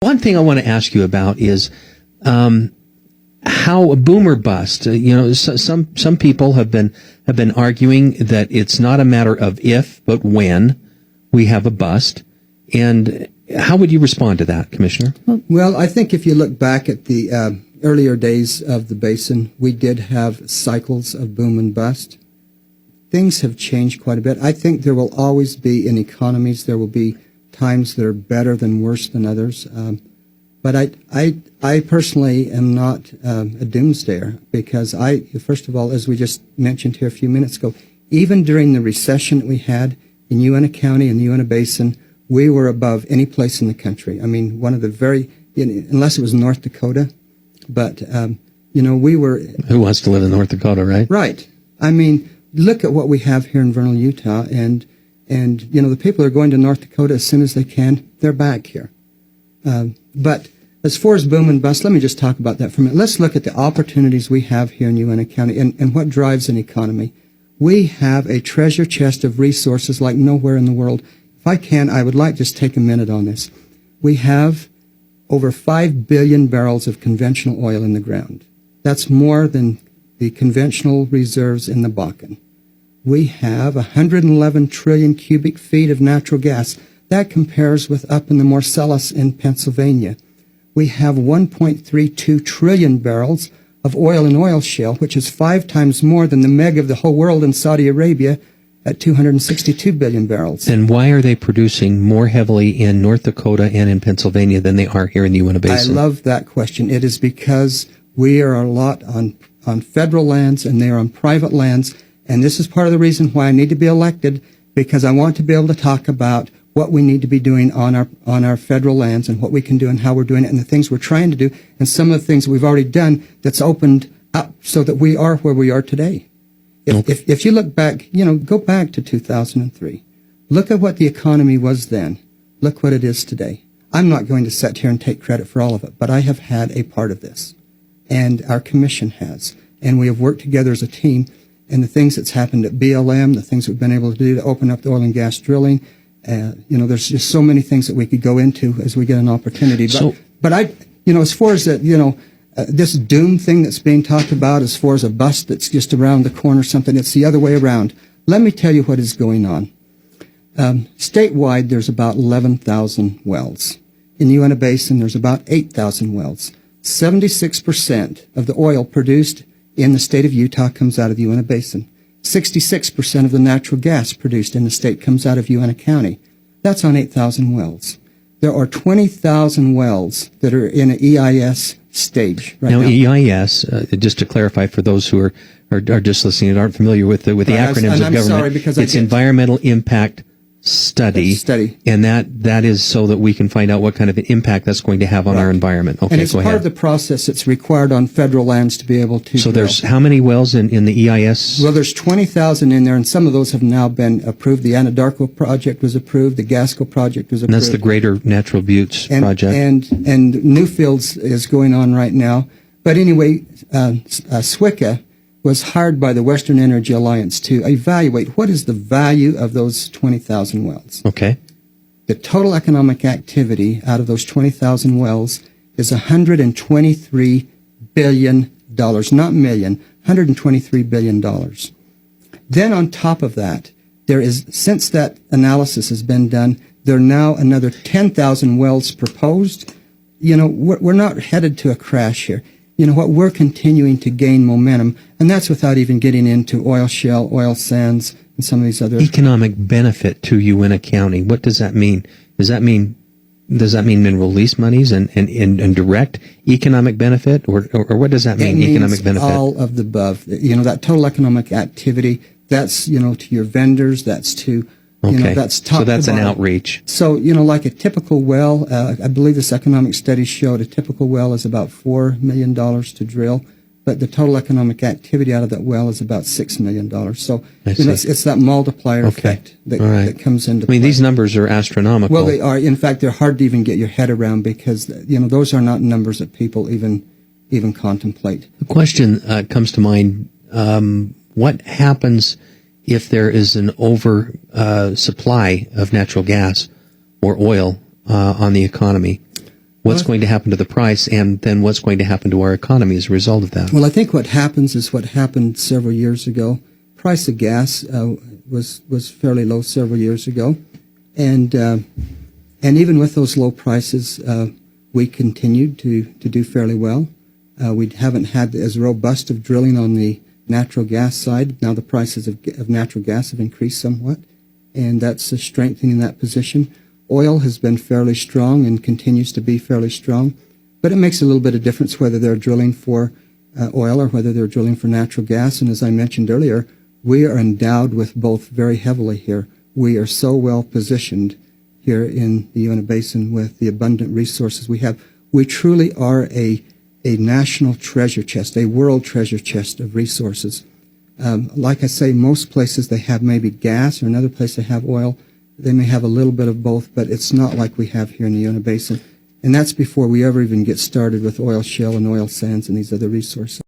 One thing I want to ask you about is how a boom or bust. Some people have been arguing that it's not a matter of if, but when we have a bust. And how would you respond to that, Commissioner? Well, I think if you look back at the earlier days of the basin, we did have cycles of boom and bust. Things have changed quite a bit. I think there will always be, in economies, there will be times that are better than worse than others. But I personally am not a doomsdayer, because first of all, as we just mentioned here a few minutes ago, even during the recession that we had in Uinta County and the Uinta Basin, we were above any place in the country. I mean, one of the unless it was North Dakota, but, we were... Who wants to live in North Dakota, right? Right. I mean, look at what we have here in Vernal, Utah, and the people are going to North Dakota as soon as they can. They're back here. But as far as boom and bust, let me just talk about that for a minute. Let's look at the opportunities we have here in Uinta County and what drives an economy. We have a treasure chest of resources like nowhere in the world. If I can, I would like to just take a minute on this. We have over 5 billion barrels of conventional oil in the ground. That's more than the conventional reserves in the Bakken. We have 111 trillion cubic feet of natural gas. That compares with up in the Marcellus in Pennsylvania. We have 1.32 trillion barrels of oil and oil shale, which is 5 times more than the meg of the whole world in Saudi Arabia at 262 billion barrels. And why are they producing more heavily in North Dakota and in Pennsylvania than they are here in the Uinta Basin? I love that question. It is because we are a lot on federal lands and they are on private lands. And this is part of the reason why I need to be elected, because I want to be able to talk about what we need to be doing on our federal lands and what we can do and how we're doing it and the things we're trying to do and some of the things that we've already done that's opened up so that we are where we are today. If you look back, go back to 2003. Look at what the economy was then. Look what it is today. I'm not going to sit here and take credit for all of it, but I have had a part of this. And our commission has. And we have worked together as a team. And the things that's happened at BLM, the things we've been able to do to open up the oil and gas drilling, there's just so many things that we could go into as we get an opportunity. But as far as that, this doom thing that's being talked about, as far as a bust that's just around the corner or something, it's the other way around. Let me tell you what is going on. Statewide, there's about 11,000 wells. In the Uinta Basin, there's about 8,000 wells. 76% of the oil produced in the state of Utah comes out of the Uinta Basin. 66% of the natural gas produced in the state comes out of Uinta County. That's on 8,000 wells. There are 20,000 wells that are in an EIS stage right now. EIS, just to clarify for those who are just listening and aren't familiar with the acronyms of government, sorry, because it's Environmental Impact Study. And that is so that we can find out what kind of an impact that's going to have on our environment. Okay, and it's part of the process that's required on federal lands to be able to So drill. There's how many wells in the EIS? Well, there's 20,000 in there, and some of those have now been approved. The Anadarko project was approved. The Gasco project was approved. And that's the Greater Natural Buttes project. And Newfields is going on right now. But anyway, SWCA was hired by the Western Energy Alliance to evaluate what is the value of those 20,000 wells. Okay. The total economic activity out of those 20,000 wells is $123 billion, not million, $123 billion. Then on top of that, since that analysis has been done, there are now another 10,000 wells proposed. We're not headed to a crash here. We're continuing to gain momentum, and that's without even getting into oil shale, oil sands, and some of these other... Economic benefit to Uinta County. What does that mean? Does that mean mineral lease monies and direct economic benefit, or what does that mean, economic benefit? All of the above. That total economic activity, that's, to your vendors, that's to... that's top so that's to an bottom. Outreach. So, like a typical well, I believe this economic study showed a typical well is about $4 million to drill, but the total economic activity out of that well is about $6 million. So, it's that multiplier effect that comes into play. These numbers are astronomical. Well, they are. In fact, they're hard to even get your head around because, those are not numbers that people even contemplate. The question comes to mind, what happens if there is an over supply of natural gas or oil on the economy? what's going to happen to the price, and then what's going to happen to our economy as a result of that? Well, I think what happens is what happened several years ago. Price of gas was fairly low several years ago, and even with those low prices, we continued to do fairly well. We haven't had as robust of drilling on the natural gas side. Now the prices of natural gas have increased somewhat, and that's strengthening that position. Oil has been fairly strong and continues to be fairly strong, but it makes a little bit of difference whether they're drilling for oil or whether they're drilling for natural gas. And as I mentioned earlier, we are endowed with both very heavily here. We are so well positioned here in the Uinta Basin with the abundant resources we have. We truly are a national treasure chest, a world treasure chest of resources. Like I say, most places they have maybe gas, or another place they have oil. They may have a little bit of both, but it's not like we have here in the Uinta Basin. And that's before we ever even get started with oil shale and oil sands and these other resources.